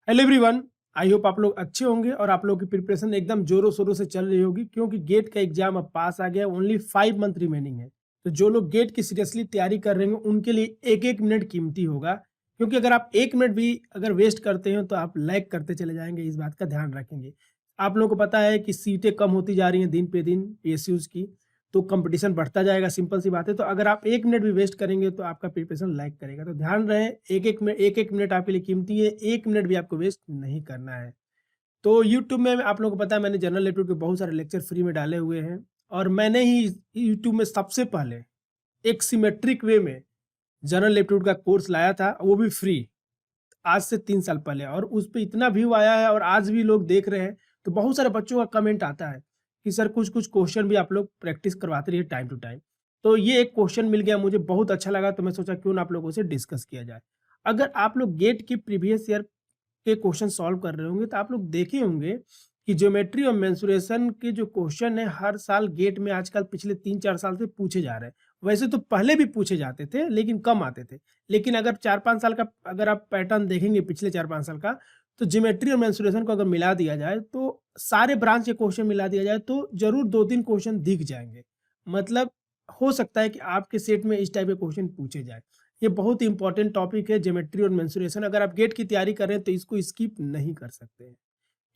Hello everyone. I hope आप लोग अच्छे होंगे और आप लोगों की प्रिपरेशन एकदम जोरों शोरों से चल रही होगी क्योंकि गेट का एग्जाम अब पास आ गया। ओनली 5 मंथ रिमेनिंग है। तो जो लोग गेट की सीरियसली तैयारी कर रहे हैं उनके लिए एक एक मिनट कीमती होगा, क्योंकि अगर आप एक मिनट भी अगर वेस्ट करते हैं तो आप लैग करते चले जाएंगे। इस बात का ध्यान रखेंगे। आप लोगों को पता है कि सीटें कम होती जा रही हैं दिन पे दिन पीएसयूज की, तो कंपटीशन बढ़ता जाएगा। सिंपल सी बात है। तो अगर आप एक मिनट भी वेस्ट करेंगे तो आपका प्रिपरेशन लैग करेगा। तो ध्यान रहे, एक एक मिनट आपके लिए कीमती है। एक मिनट भी आपको वेस्ट नहीं करना है। तो यूट्यूब में आप लोगों को पता है मैंने जनरल एप्टीट्यूड के बहुत सारे लेक्चर फ्री में डाले हुए हैं, और मैंने ही यूट्यूब में सबसे पहले एक सिमेट्रिक वे में जनरल एप्टीट्यूड का कोर्स लाया था, वो भी फ्री, आज से 3 साल पहले। और उस पर इतना व्यू आया है और आज भी लोग देख रहे हैं। तो बहुत सारे बच्चों का कमेंट आता है कि सर कुछ कुछ क्वेश्चन भी आप लोग प्रैक्टिस करवाते रहिए टाइम टू टाइम। तो ये एक क्वेश्चन मिल गया, मुझे बहुत अच्छा लगा, तो मैं सोचा क्यों ना आप लोगों से डिस्कस किया जाए। अगर आप लोग गेट की प्रीवियस ईयर के क्वेश्चन सॉल्व कर रहे होंगे तो आप लोग देखे होंगे कि ज्योमेट्री और मेंसुरेशन के जो क्वेश्चन है हर साल गेट में आजकल पिछले 3-4 साल से पूछे जा रहे हैं। वैसे तो पहले भी पूछे जाते थे लेकिन कम आते थे। लेकिन अगर 4-5 साल का अगर आप पैटर्न देखेंगे पिछले 4-5 साल का, तो ज्योमेट्री और मेंसुरेशन को अगर मिला दिया जाए, तो सारे ब्रांच के क्वेश्चन मिला दिया जाए तो जरूर 2-3 क्वेश्चन दिख जाएंगे। मतलब हो सकता है कि आपके सेट में इस टाइप के क्वेश्चन पूछे जाए। ये बहुत ही इंपॉर्टेंट टॉपिक है ज्योमेट्री और मेंसुरेशन। अगर आप गेट की तैयारी कर रहे हैं तो इसको स्किप नहीं कर सकते हैं।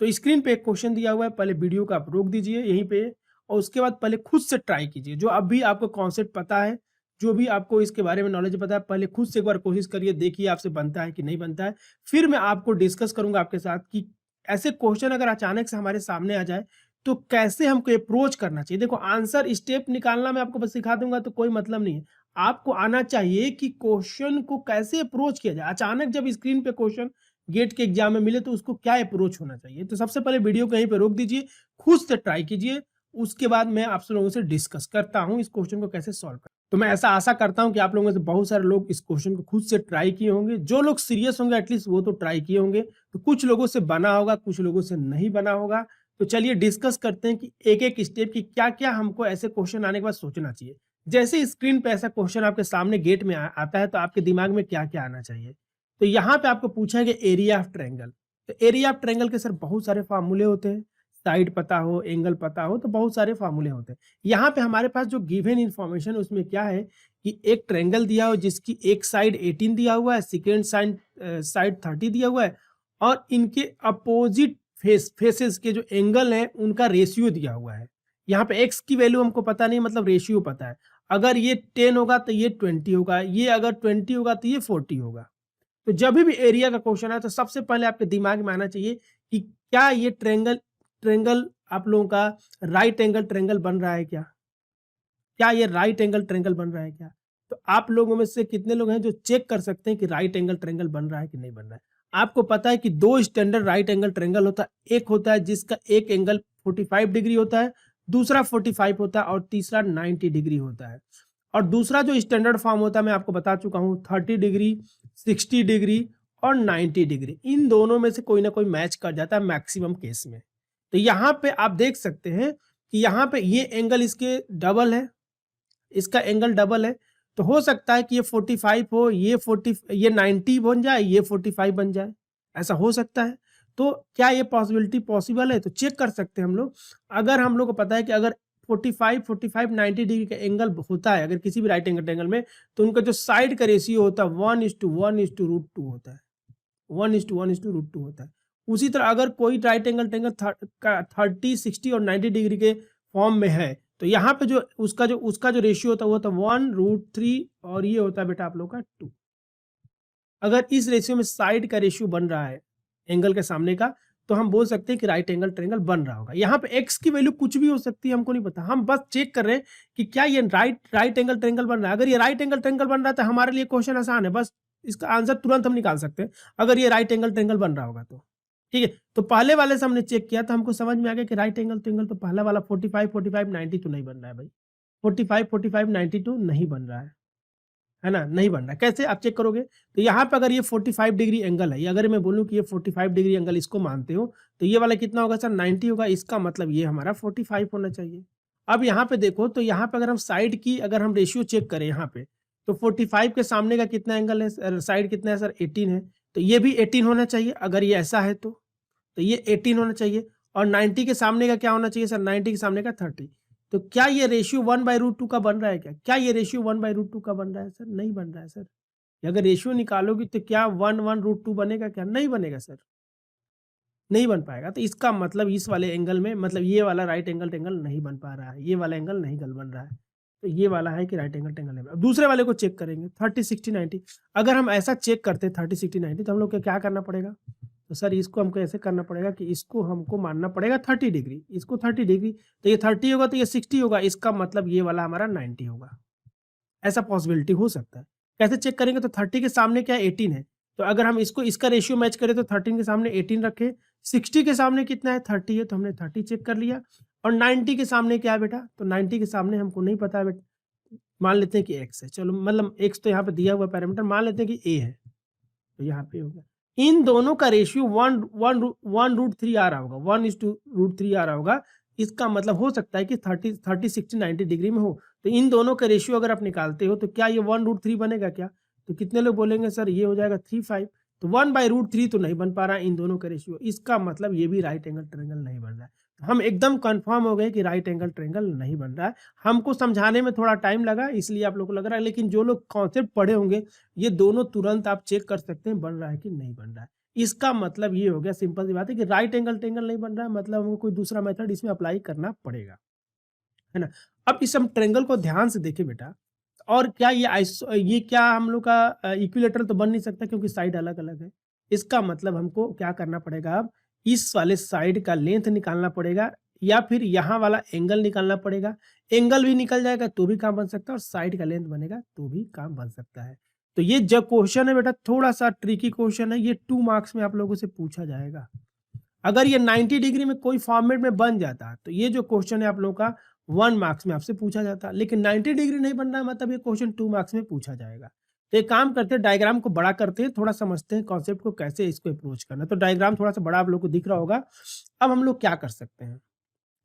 तो स्क्रीन पे एक क्वेश्चन दिया हुआ है, पहले वीडियो को आप रोक दीजिए यहीं पे, और उसके बाद पहले खुद से ट्राई कीजिए। जो अभी आपको कॉन्सेप्ट पता है, जो भी आपको इसके बारे में नॉलेज पता है, पहले खुद से एक बार कोशिश करिए, देखिए आपसे बनता है कि नहीं बनता है। फिर मैं आपको डिस्कस करूंगा आपके साथ कि ऐसे क्वेश्चन अगर अचानक से हमारे सामने आ जाए तो कैसे हमको अप्रोच करना चाहिए। देखो, आंसर स्टेप निकालना मैं आपको बस सिखा दूंगा तो कोई मतलब नहीं है। आपको आना चाहिए कि क्वेश्चन को कैसे अप्रोच किया जाए। अचानक जब स्क्रीन पे क्वेश्चन गेट के एग्जाम में मिले तो उसको क्या अप्रोच होना चाहिए। तो सबसे पहले वीडियो को यहीं पे रोक दीजिए, खुद से ट्राई कीजिए। उसके बाद मैं आप सब लोगों से डिस्कस करता हूं इस क्वेश्चन को कैसे सॉल्व कर। तो मैं ऐसा आशा करता हूं कि आप लोगों में से बहुत सारे लोग इस क्वेश्चन को खुद से ट्राई किए होंगे। जो लोग सीरियस होंगे एटलीस्ट वो तो ट्राई किए होंगे। तो कुछ लोगों से बना होगा, कुछ लोगों से नहीं बना होगा। तो चलिए डिस्कस करते हैं कि एक एक स्टेप की क्या क्या हमको ऐसे क्वेश्चन आने के बाद सोचना चाहिए। जैसे स्क्रीन पे ऐसा क्वेश्चन आपके सामने गेट में आता है तो आपके दिमाग में क्या क्या आना चाहिए। तो यहाँ पे आपको पूछा गया एरिया ऑफ ट्रायंगल। तो एरिया ऑफ ट्रायंगल के सर बहुत सारे फार्मूले होते हैं। साइड पता हो, एंगल पता हो, तो बहुत सारे फार्मूले होते हैं। यहाँ पे हमारे पास जो गिवन इंफॉर्मेशन है उसमें क्या है कि एक ट्रायंगल दिया हो जिसकी एक साइड 18 दिया हुआ है, सेकेंड साइड 30 दिया हुआ है, और इनके अपोजिट फेसेस के जो एंगल है उनका रेशियो दिया हुआ है। यहाँ पे एक्स की वैल्यू हमको पता नहीं, मतलब रेशियो पता है। अगर ये 10 होगा तो ये 20 होगा, ये अगर 20 होगा तो ये 40 होगा। तो जब भी एरिया का क्वेश्चन है तो सबसे पहले आपके दिमाग में आना चाहिए कि क्या ये ट्रायंगल ट्रायंगल आप लोगों का राइट एंगल ट्रायंगल बन रहा है क्या? क्या ये राइट एंगल ट्रायंगल बन रहा है क्या? तो आप लोगों में से कितने लोग हैं जो चेक कर सकते हैं कि राइट एंगल ट्रायंगल बन रहा है कि नहीं बन रहा है? आपको पता है कि दो स्टैंडर्ड राइट एंगल ट्रायंगल होता है। एक होता है जिसका एक एंगल 45 डिग्री होता है, दूसरा 45 होता है, और तीसरा 90 डिग्री होता है। और दूसरा जो स्टैंडर्ड फॉर्म होता है मैं आपको बता चुका हूँ, 30 डिग्री, 60 डिग्री और 90 डिग्री। इन दोनों में से कोई ना कोई मैच कर जाता है मैक्सिमम केस में। तो यहाँ पे आप देख सकते हैं कि यहाँ पे ये एंगल इसके डबल है, इसका एंगल डबल है। तो हो सकता है कि ये 45 हो, ये 90 बन जाए, ये 45 बन जाए। ऐसा हो सकता है। तो क्या ये पॉसिबिलिटी पॉसिबल है? तो चेक कर सकते हैं हम लोग। अगर हम लोग को पता है कि अगर 45 90 डिग्री का एंगल होता है अगर किसी भी राइट एंगल में, तो उनका जो साइड का रेशियो होता है 1:1:√2 होता है। 1:1:√2 होता है। उसी तरह अगर कोई राइट एंगल ट्रायंगल 30, 60 और 90 डिग्री के फॉर्म में है, तो यहाँ पे जो उसका जो रेशियो होता है वो होता है 1√3, और ये होता है बेटा आप लोग का 2। अगर इस रेशियो में साइड का रेशियो बन रहा है एंगल के सामने का, तो हम बोल सकते हैं कि राइट एंगल ट्रायंगल बन रहा होगा। यहाँ पे एक्स की वैल्यू कुछ भी हो सकती है, हमको नहीं पता। हम बस चेक कर रहे हैं कि क्या ये राइट एंगल ट्रायंगल बन रहा है। अगर ये राइट एंगल ट्रायंगल बन रहा है तो हमारे लिए क्वेश्चन आसान है, बस इसका आंसर तुरंत हम निकाल सकते हैं अगर ये राइट एंगल ट्रायंगल बन रहा होगा तो। ठीक है, तो पहले वाले से हमने चेक किया तो हमको समझ में आ गया कि राइट एंगल ट्रायंगल तो पहला वाला 45 90 तो नहीं बन रहा है भाई। 45 92 नहीं बन रहा है ना, नहीं बन रहा है। कैसे आप चेक करोगे? तो यहाँ पे अगर ये 45 डिग्री एंगल है, अगर मैं बोलूँ कि ये 45 डिग्री एंगल इसको मानते हो, तो ये वाला कितना होगा सर? 90 होगा। इसका मतलब ये हमारा 45 होना चाहिए। अब यहाँ पे देखो, तो यहाँ पे अगर हम साइड की अगर हम रेशियो चेक करें यहाँ पे, तो 45 के सामने का कितना एंगल है? साइड कितना है सर? 18 है। तो ये भी 18 होना चाहिए अगर ये ऐसा है तो ये 18 होना चाहिए। और 90 के सामने का क्या होना चाहिए सर? 90 के सामने का 30। तो क्या ये रेशियो 1/√2 का बन रहा है क्या? क्या ये रेशियो 1/√2 का बन रहा है सर? नहीं बन रहा है सर। अगर रेशियो निकालोगे तो क्या 1/√2 बनेगा क्या? नहीं बनेगा सर, नहीं बन पाएगा। तो इसका मतलब इस वाले एंगल में, मतलब ये वाला राइट एंगल ट्रायंगल नहीं बन पा रहा है, ये वाला एंगल नहीं गल बन रहा है। तो ये वाला है कि राइट एंगल ट्रायंगल नहीं बन। अब दूसरे वाले को चेक करेंगे 30, 60, 90। अगर हम ऐसा चेक करते 30, 60, 90 तो हम लोग को क्या करना पड़ेगा? तो सर इसको हमको ऐसे करना पड़ेगा कि इसको हमको मानना पड़ेगा 30 डिग्री, इसको 30 डिग्री। तो ये 30 होगा तो ये 60 होगा, इसका मतलब ये वाला हमारा 90 होगा। ऐसा पॉसिबिलिटी हो सकता है। कैसे चेक करेंगे? तो 30 के सामने क्या है? 18 है। तो अगर हम इसको इसका रेशियो मैच करें तो 13 के सामने 18 रखें, 60 के सामने कितना है? 30 है, तो हमने 30 चेक कर लिया। और 90 के सामने क्या है बेटा? तो 90 के सामने हमको नहीं पता है बेटा, मान लेते हैं कि x है। चलो मतलब x तो यहाँ पे दिया हुआ पैरामीटर, मान लेते हैं कि a है, तो यहाँ पे हो गया। इन दोनों का रेशियो 1/√3 आ रहा होगा, 1:√3 आ रहा होगा। इसका मतलब हो सकता है कि 30, 60, 90 डिग्री में हो। तो इन दोनों का रेशियो अगर आप निकालते हो तो क्या ये 1/√3 बनेगा क्या? तो कितने लोग बोलेंगे सर ये हो जाएगा 3/5। तो 1/√3 तो नहीं बन पा रहा है इन दोनों का रेशियो, इसका मतलब ये भी राइट एंगल ट्रायंगल नहीं बन रहा है। तो हम एकदम कंफर्म हो गए कि राइट एंगल ट्रायंगल नहीं बन रहा है। हमको समझाने में थोड़ा टाइम लगा इसलिए आप लोग को लग रहा है, लेकिन जो लोग कॉन्सेप्ट पढ़े होंगे ये दोनों तुरंत आप चेक कर सकते हैं बन रहा है कि नहीं बन रहा है। इसका मतलब ये हो गया, सिंपल सी बात है कि राइट एंगल ट्रायंगल नहीं बन रहा है, मतलब हमको कोई दूसरा मेथड इसमें अप्लाई करना पड़ेगा, है ना? अब इस हम ट्रायंगल को ध्यान से देखें बेटा। और क्या ये क्या हम लोग का इक्विलेटरल तो बन नहीं सकता क्योंकि साइड अलग-अलग है। इसका मतलब हमको क्या करना पड़ेगा, अब इस वाले साइड का लेंथ निकालना पड़ेगा या फिर यहाँ वाला एंगल निकालना पड़ेगा। एंगल भी निकल जाएगा तो भी काम बन सकता है और साइड का लेंथ बनेगा तो भी काम बन सकता है। तो ये जो क्वेश्चन है बेटा थोड़ा-सा ट्रिकी क्वेश्चन है, ये 2 मार्क्स में आप लोगों से पूछा जाएगा। अगर ये 90 डिग्री में कोई फॉर्मेट में बन जाता तो ये जो क्वेश्चन है आप लोगों का 1 मार्क्स में आपसे पूछा जाता, लेकिन 90 डिग्री नहीं बन रहा है मतलब ये क्वेश्चन 2 मार्क्स में पूछा जाएगा। तो एक काम करते हैं, डायग्राम को बड़ा करते हैं, थोड़ा समझते हैं कॉन्सेप्ट को कैसे इसको अप्रोच करना है। तो डायग्राम थोड़ा सा बड़ा आप लोग को दिख रहा होगा। अब हम लोग क्या कर सकते हैं,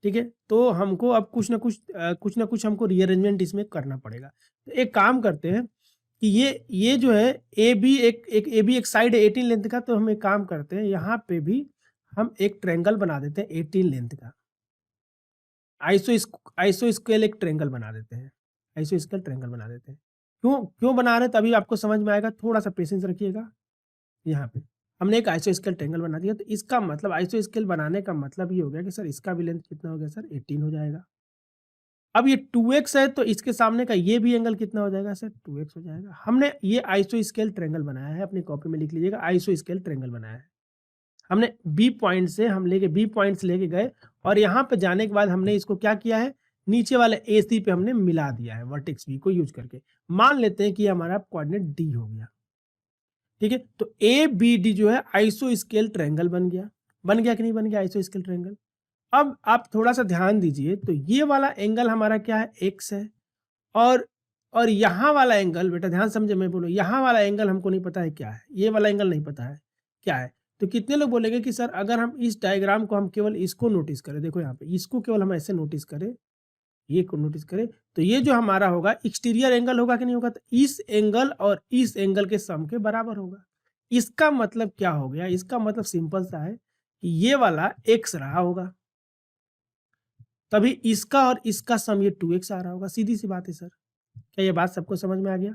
ठीक है? तो हमको अब कुछ ना कुछ हमको रीअरेंजमेंट इसमें करना पड़ेगा। तो एक काम करते हैं कि ये जो है ए बी एक साइड है 18 लेंथ का, तो हम एक काम करते हैं यहाँ पे भी हम एक ट्रायंगल बना देते हैं 18 लेंथ का। आइसो स्केल एक ट्रायंगल बना देते हैं। आइसो स्केल ट्रायंगल बना देते हैं। क्यों क्यों बना रहे हैं तभी आपको समझ में आएगा, थोड़ा-सा पेशेंस रखिएगा। यहाँ पे हमने एक आइसो स्केल ट्रायंगल बना दिया, तो इसका मतलब आइसो स्केल बनाने का मतलब ये हो गया कि सर इसका भी लेंथ कितना हो गया सर 18 हो जाएगा। अब ये 2x है तो इसके सामने का ये भी एंगल कितना हो जाएगा सर 2x हो जाएगा। हमने ये आइसो स्केल ट्रायंगल बनाया है, अपनी कॉपी में लिख लीजिएगा, आइसो स्केल ट्रायंगल बनाया है। हमने बी पॉइंट से हम लेके बी पॉइंट से लेके गए और यहाँ पे जाने के बाद हमने इसको क्या किया है, नीचे वाले ए सी पे हमने मिला दिया है वर्टेक्स बी को यूज करके। मान लेते हैं कि हमारा कोऑर्डिनेट डी हो गया, ठीक है? तो ए बी डी जो है आइसो स्केल ट्रायंगल बन गया कि नहीं बन गया आइसो स्केल ट्रायंगल? अब आप थोड़ा सा ध्यान दीजिए, तो ये वाला एंगल हमारा क्या है, एक्स है। और और यहाँ वाला एंगल बेटा ध्यान समझे, मैं बोलूँ यहाँ वाला एंगल हमको नहीं पता है क्या है, ये वाला एंगल नहीं पता है क्या है। तो कितने लोग बोलेंगे कि सर अगर हम इस डायग्राम को हम केवल इसको नोटिस करें, देखो यहाँ पे इसको केवल हम ऐसे नोटिस करें, ये को नोटिस करें, तो ये जो हमारा होगा एक्सटीरियर एंगल होगा कि नहीं होगा, तो इस एंगल और इस एंगल के सम के बराबर होगा। इसका मतलब क्या हो गया, इसका मतलब सिंपल सा है कि ये वाला एक्स रहा होगा, तभी इसका और इसका सम ये 2x आ रहा होगा। सीधी सी बात है सर। क्या ये बात सबको समझ में आ गया?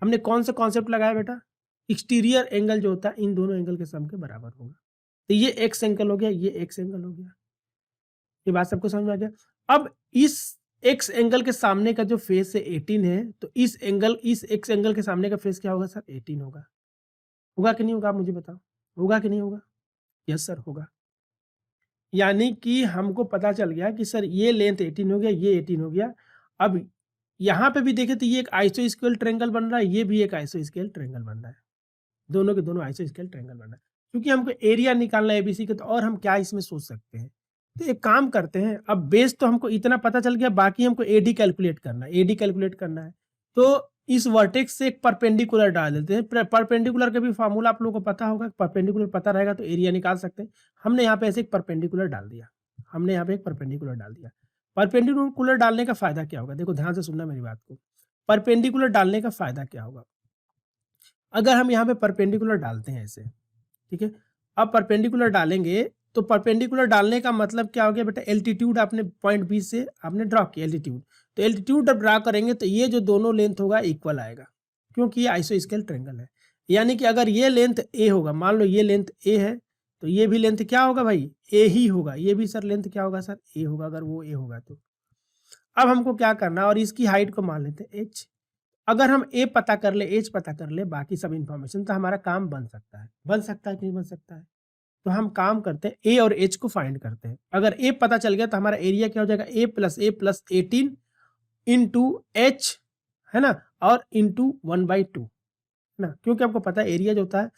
हमने कौन सा कॉन्सेप्ट लगाया बेटा, एक्सटीरियर एंगल जो होता है इन दोनों एंगल के सम के बराबर होगा। तो ये एक्स एंगल हो गया, ये एक्स एंगल हो गया। ये बात सबको समझ में आ गया? अब इस एक्स एंगल के सामने का जो फेस है 18 है, तो इस एक्स एंगल के सामने का फेस क्या होगा सर 18 होगा। होगा कि नहीं होगा, आप मुझे बताओ, होगा कि नहीं होगा? यस सर होगा। यानी कि हमको पता चल गया कि सर ये लेंथ 18 हो गया, ये 18 हो गया। अब यहाँ पे भी देखें तो ये एक आइसो स्केल ट्रायंगल बन रहा है, ये भी एक आइसो स्केल ट्रायंगल बन रहा है। दोनों के दोनों आइसो स्केल ट्रायंगल बन रहा है। क्योंकि हमको एरिया निकालना है एबीसी का, तो और हम क्या इसमें सोच सकते हैं? तो एक काम करते हैं, अब बेस तो हमको इतना पता चल गया, बाकी हमको एडी कैलकुलेट करना है, एडी कैलकुलेट करना है। तो इस वर्टेक्स से एक परपेंडिकुलर डाल देते हैं। परपेंडिकुलर का भी फार्मूला आप लोगों को पता होगा, परपेंडिकुलर पता रहेगा तो एरिया निकाल सकते हैं। हमने यहाँ पे ऐसे एक परपेंडिकुलर डाल दिया, हमने यहाँ पे एक परपेंडिकुलर डाल दिया। परपेंडिकुलर डालने का फायदा क्या होगा, देखो ध्यान से सुनना मेरी बात को। परपेंडिकुलर डालने का फायदा क्या होगा, अगर हम यहाँ पे परपेंडिकुलर डालते हैं ऐसे, ठीक है, अब परपेंडिकुलर डालेंगे तो परपेंडिकुलर डालने का मतलब क्या हो गया बेटा, एल्टीट्यूड आपने पॉइंट बी से आपने ड्रॉ किया एल्टीट्यूड, तो एल्टीट्यूड जब ड्रा करेंगे तो ये जो दोनों लेंथ होगा इक्वल आएगा, क्योंकि ये आइसोस्केल ट्रायंगल है। यानी कि अगर ये लेंथ ए होगा, मान लो ये लेंथ ए है, तो ये भी लेंथ क्या होगा भाई, ए ही होगा, ये भी सर लेंथ क्या होगा सर, ए होगा, अगर वो ए होगा तो। अब हमको क्या करना है, और इसकी हाइट को मान लेते हैं एच। अगर हम ए पता कर ले, एच पता कर ले, बाकी सब इंफॉर्मेशन, तो हमारा काम बन सकता है, बन सकता है कि नहीं बन सकता है। तो हम काम करते हैं ए और एच को फाइंड करते हैं। अगर ए पता चल गया तो हमारा एरिया क्या हो जाएगा, ए प्लस 18 इंटू एच, है ना, और इंटू 1/2, है ना, क्योंकि आपको पता है एरिया जो होता है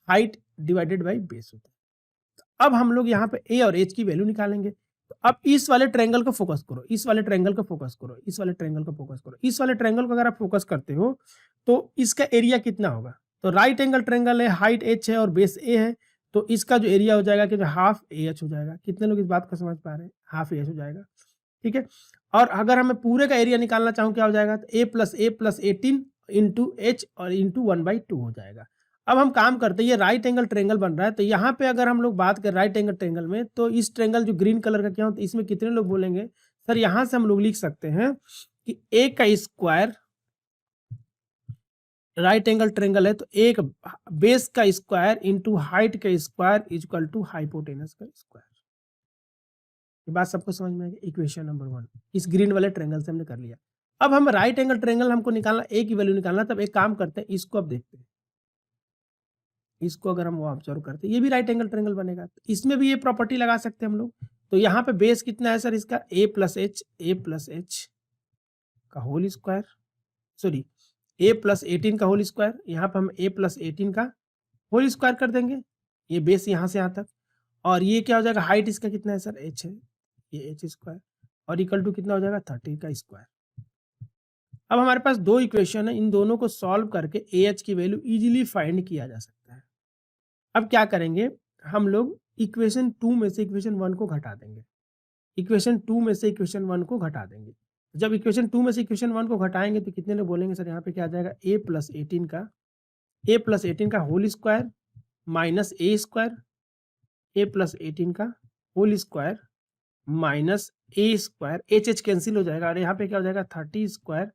हाइट डिवाइडेड बाई बेस होता है। तो अब हम लोग यहाँ पे ए और एच की वैल्यू निकालेंगे। तो अब इस वाले ट्रायंगल को फोकस करो, इस वाले ट्रायंगल को फोकस करो, इस वाले ट्रायंगल को फोकस करो, इस वाले ट्रायंगल को अगर आप फोकस करते हो तो इसका एरिया कितना होगा, तो राइट एंगल ट्रायंगल है, हाइट एच है और बेस ए है, तो इसका जो एरिया हो जाएगा कि हाफ ए एच हो जाएगा। कितने लोग इस बात को समझ पा रहे हैं, हाफ ए एच हो जाएगा, ठीक है। और अगर हमें पूरे का एरिया निकालना चाहूँ क्या हो जाएगा, तो ए प्लस 18 इंटू एच और इंटू 1/2 हो जाएगा। अब हम काम करते हैं, ये राइट एंगल ट्रायंगल बन रहा है, तो यहाँ पे अगर हम लोग बात करें राइट एंगल ट्रायंगल में, तो इस ट्रायंगल जो ग्रीन कलर का क्या होता है, इसमें कितने लोग बोलेंगे सर, यहाँ से हम लोग लिख सकते हैं कि ए का स्क्वायर, राइट एंगल ट्रायंगल है तो एक बेस का स्क्वायर इंटू हाइट का स्क्वायर इक्वल टू हाइपोटेनस का स्क्वायर। ये बात सबको समझ में आ गई, इक्वेशन नंबर 1 इस ग्रीन वाले ट्रायंगल से हमने कर लिया। अब हम राइट एंगल ट्रायंगल हमको निकालना, ए की वैल्यू निकालना, तब एक काम करते हैं, इसको अब देखते हैं, इसको अगर हम वो ऑब्जर्व करते हैं, ये भी राइट एंगल ट्रायंगल बनेगा, तो इसमें भी ये प्रॉपर्टी लगा सकते हैं हम लोग। तो यहाँ पे बेस कितना है सर इसका, ए प्लस एच का होल स्क्वायर, सॉरी ए प्लस 18 का होल स्क्वायर, यहाँ पे हम ए प्लस 18 का होल स्क्वायर कर देंगे, ये बेस यहाँ से यहाँ तक, और ये क्या हो जाएगा, हाइट इसका कितना है सर, एच है, ये एच स्क्वायर, और इक्वल टू कितना हो जाएगा, 30 का स्क्वायर। अब हमारे पास दो इक्वेशन है, इन दोनों को सॉल्व करके ए एच की वैल्यू इजीली फाइंड किया जा सकता है। अब क्या करेंगे, हम लोग इक्वेशन 2 में से इक्वेशन 1 को घटा देंगे, इक्वेशन 2 में से इक्वेशन 1 को घटा देंगे। जब इक्वेशन 2 में से इक्वेशन 1 को घटाएंगे तो कितने लोग बोलेंगे सर, यहाँ पे क्या आ जाएगा, ए प्लस 18 का होल स्क्वायर माइनस ए स्क्वायर, ए प्लस 18 का होल स्क्वायर माइनस ए स्क्वायर, एच एच कैंसिल हो जाएगा, और यहाँ पे क्या हो जाएगा, 30 स्क्वायर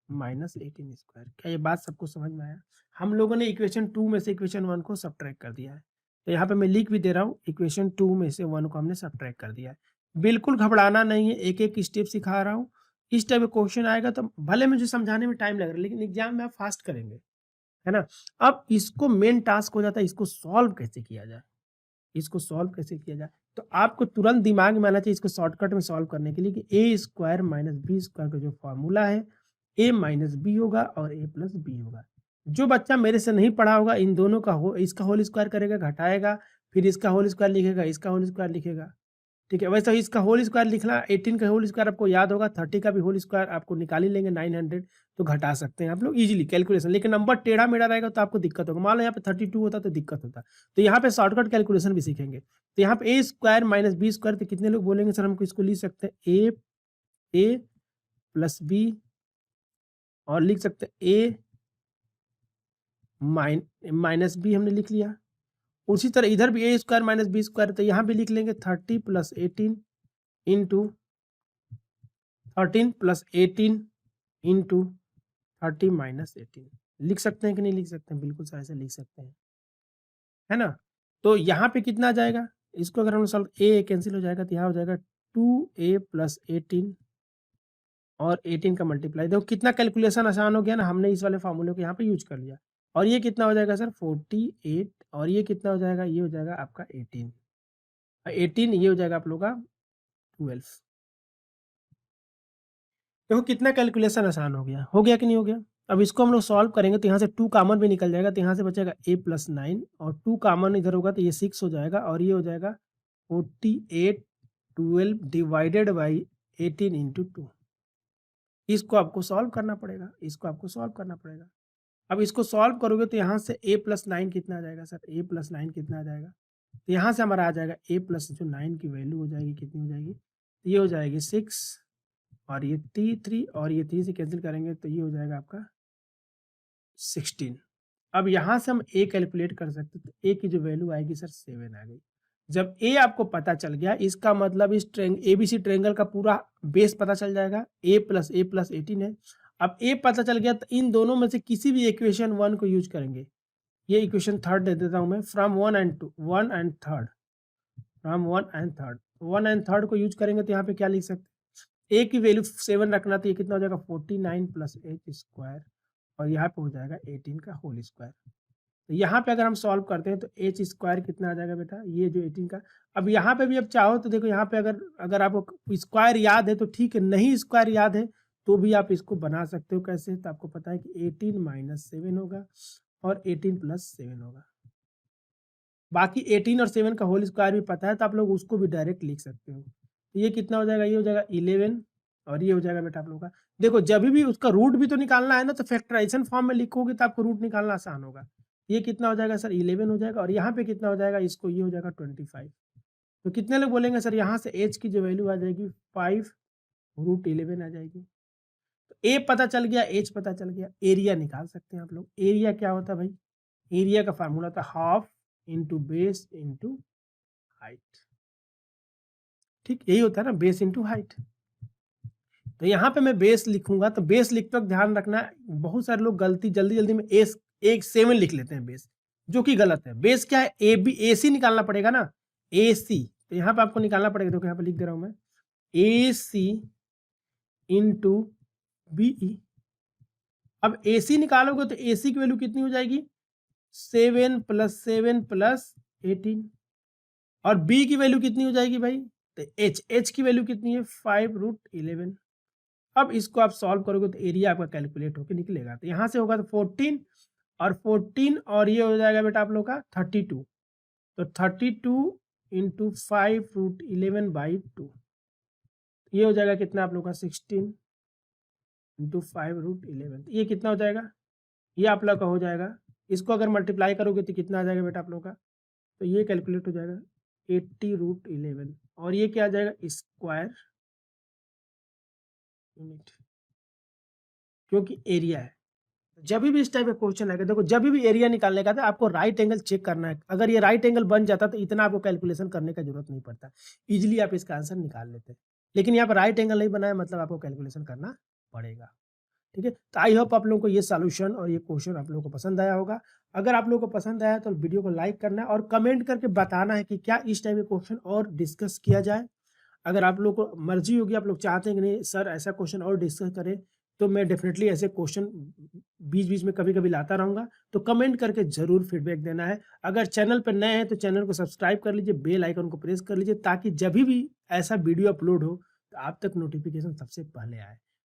माइनस 18 स्क्वायर। क्या ये बात सबको समझ में आया? हम लोगों ने इक्वेशन 2 में से इक्वेशन 1 को सब्ट्रैक्ट कर दिया है, तो यहाँ पे मैं लिख भी दे रहा हूँ, इक्वेशन 2 में से 1 को हमने सब्ट्रैक्ट कर दिया है। बिल्कुल घबराना नहीं है, एक एक स्टेप सिखा रहा हूँ। इस टाइप का क्वेश्चन आएगा तो भले मुझे समझाने में टाइम लग रहा है, लेकिन एग्जाम में आप फास्ट करेंगे, है ना। अब इसको मेन टास्क हो जाता है, इसको सॉल्व कैसे किया जाए, इसको सॉल्व कैसे किया जाए, तो आपको तुरंत दिमाग में आना चाहिए इसको शॉर्टकट में सॉल्व करने के लिए कि ए स्क्वायर माइनस बी स्क्वायर का जो फॉर्मूला है, ए माइनस बी होगा और ए प्लस बी होगा। जो बच्चा मेरे से नहीं पढ़ा होगा, इन दोनों का इसका होल स्क्वायर करेगा, घटाएगा, फिर इसका होल स्क्वायर लिखेगा, इसका होल स्क्वायर लिखेगा, ठीक है। वैसे इसका होल स्क्वायर लिखना, 18 का होल स्क्वायर आपको याद होगा, 30 का भी होल स्क्वायर आपको निकाल ही लेंगे, 900, तो घटा सकते हैं आप लोग इजीली कैलकुलेशन। लेकिन नंबर टेढ़ा मेढ़ा रहेगा तो आपको दिक्कत होगा, मान लो यहाँ पे 32 होता तो दिक्कत होता। तो यहाँ पे शॉर्टकट कैलकुलेशन भी सीखेंगे। तो यहाँ पे ए स्क्वायर माइनस बी स्क्वायर, तो कितने लोग बोलेंगे सर हमको इसको लिख सकते हैं ए प्लस बी, और लिख सकते हैं ए माइनस बी, हमने लिख लिया। उसी तरह इधर भी ए स्क्वायर माइनस बी स्क्वायर, तो यहाँ भी लिख लेंगे 30 plus 18 into 13 plus 18 into 30 minus 18। लिख सकते हैं कि नहीं लिख सकते हैं, बिल्कुल सर ऐसे लिख सकते हैं, है ना। तो यहाँ पे कितना आ जाएगा, इसको अगर हम सॉल्व, ए कैंसिल हो जाएगा, तो यहाँ हो जाएगा 2a प्लस 18 और 18 का मल्टीप्लाई। देखो कितना कैलकुलेशन आसान हो गया ना, हमने इस वाले फार्मूले को यहाँ पे यूज कर लिया। और ये कितना हो जाएगा सर 48, और ये कितना हो जाएगा, ये हो जाएगा आपका 18, 18 ये हो जाएगा आप लोग का 12। देखो कितना कैलकुलेशन आसान हो गया कि नहीं हो गया। अब इसको हम लोग सॉल्व करेंगे तो यहाँ से 2 कॉमन भी निकल जाएगा, तो यहाँ से बचेगा a प्लस 9, और 2 कॉमन इधर होगा तो ये 6 हो जाएगा, और ये हो जाएगा 48 12 डिवाइडेड बाई 18 इंटू 2। इसको आपको सॉल्व करना पड़ेगा, इसको आपको सॉल्व करना पड़ेगा। अब इसको सॉल्व करोगे तो यहाँ से a प्लस 9 कितना आ जाएगा सर, a प्लस 9 कितना आ जाएगा, तो यहाँ से हमारा आ जाएगा a प्लस जो 9 की वैल्यू हो जाएगी, कितनी हो जाएगी, ये हो जाएगी 6, और ये 3 और ये 3 से कैंसिल करेंगे तो ये हो जाएगा आपका 16। अब यहाँ से हम ए कैलकुलेट कर सकते हैं, तो ए की जो वैल्यू आएगी सर 7 आ गई। जब ए आपको पता चल गया, इसका मतलब इस एबीसी ट्रायंगल का पूरा बेस पता चल जाएगा, ए प्लस 18 है। अब ए पता चल गया तो इन दोनों में से किसी भी इक्वेशन 1 को यूज करेंगे। ये इक्वेशन थर्ड दे देता हूं मैं, from 1 and 2, 1 and third, from 1 and third, 1 and third को यूज करेंगे तो यहाँ पे क्या लिख सकते हैं, ए की वैल्यू 7 रखना, तो ये कितना हो जाएगा 49 प्लस एच स्क्वायर, और यहाँ पे हो जाएगा 18 का होल स्क्वायर। तो यहाँ पे अगर हम सॉल्व करते हैं तो एच स्क्वायर कितना आ जाएगा बेटा, ये जो 18 का। अब यहाँ पे भी अब चाहो तो देखो, यहाँ पे अगर अगर आपको स्क्वायर याद है तो ठीक है, नहीं स्क्वायर याद है तो भी आप इसको बना सकते हो। कैसे, तो आपको पता है कि 18 माइनस 7 होगा और 18 प्लस 7 होगा। बाकी 18 और 7 का होल स्क्वायर भी पता है तो आप लोग उसको भी डायरेक्ट लिख सकते हो। तो ये कितना हो जाएगा, ये हो जाएगा 11, और ये हो जाएगा बेटा आप लोगों का, देखो जब भी उसका रूट भी तो निकालना है ना, तो फैक्टराइजेशन फॉर्म में लिखोगे तो आपको रूट निकालना आसान होगा। ये कितना हो जाएगा सर, 11 हो जाएगा, और यहाँ पे कितना हो जाएगा, इसको ये हो जाएगा 25। तो कितने लोग बोलेंगे सर, यहाँ से एच की जो वैल्यू आ जाएगी 5√11 आ जाएगी। तो ए पता चल गया, एच पता चल गया, एरिया निकाल सकते हैं आप लोग। एरिया क्या होता है भाई, एरिया का फार्मूला था half into base into height. ठीक, यही होता है ना, बेस इंटू हाइट। तो यहाँ पे मैं बेस लिखूंगा, तो बेस लिखते वक्त ध्यान रखना, बहुत सारे लोग गलती जल्दी जल्दी में एक 7 लिख लेते हैं बेस, जो कि गलत है। बेस क्या है, ए सी निकालना पड़ेगा ना, ए सी। तो यहाँ पे आपको निकालना पड़ेगा, देखो यहाँ पे लिख दे रहा हूं मैं, ए सी इंटू बीई। अब ए सी निकालोगे तो ए सी की वैल्यू कितनी हो जाएगी, 7 प्लस 7 प्लस 18, और बी की वैल्यू कितनी हो जाएगी भाई, तो एच की वैल्यू कितनी है, 5√11। अब इसको आप सॉल्व करोगे तो एरिया आपका कैलकुलेट होकर निकलेगा। तो यहाँ से होगा तो 14, और 14 और ये हो जाएगा बेटा आप लोग का 32। तो 32 इंटू 5√11/2, ये हो जाएगा कितना आप लोग का 16 इंटू 5√11। ये कितना हो जाएगा, ये आप लोग का हो जाएगा। इसको अगर मल्टीप्लाई करोगे तो कितना आ जाएगा बेटा आप लोग का, तो ये कैलकुलेट हो जाएगा 80√11, और ये क्या आ जाएगा, स्क्वायर यूनिट, क्योंकि एरिया है। जब भी इस टाइप का क्वेश्चन आएगा, देखो जब भी एरिया निकालने का था आपको राइट एंगल चेक करना है। अगर ये राइट एंगल बन जाता तो इतना आपको कैलकुलेशन करने का जरूरत नहीं पड़ता, इजीली आप इसका आंसर निकाल लेते। लेकिन यहाँ पर राइट एंगल नहीं बनाया, मतलब आपको कैलकुलेशन करना पड़ेगा। ठीक है, तो आई होप आप लोगों को ये सॉल्यूशन और ये क्वेश्चन आप लोगों को पसंद आया होगा। अगर आप लोगों को पसंद आया तो वीडियो को लाइक करना है, और कमेंट करके बताना है कि क्या इस टाइप के क्वेश्चन और डिस्कस किया जाए। अगर आप लोग को मर्जी होगी, आप लोग चाहते हैं कि नहीं सर ऐसा क्वेश्चन और डिस्कस करें, तो मैं डेफिनेटली ऐसे क्वेश्चन बीच बीच में कभी कभी लाता रहूँगा। तो कमेंट करके ज़रूर फीडबैक देना है। अगर चैनल पर नए हैं तो चैनल को सब्सक्राइब कर लीजिए, बेल आइकन को प्रेस कर लीजिए, ताकि जब भी ऐसा वीडियो अपलोड हो तो आप तक नोटिफिकेशन सबसे पहले आए।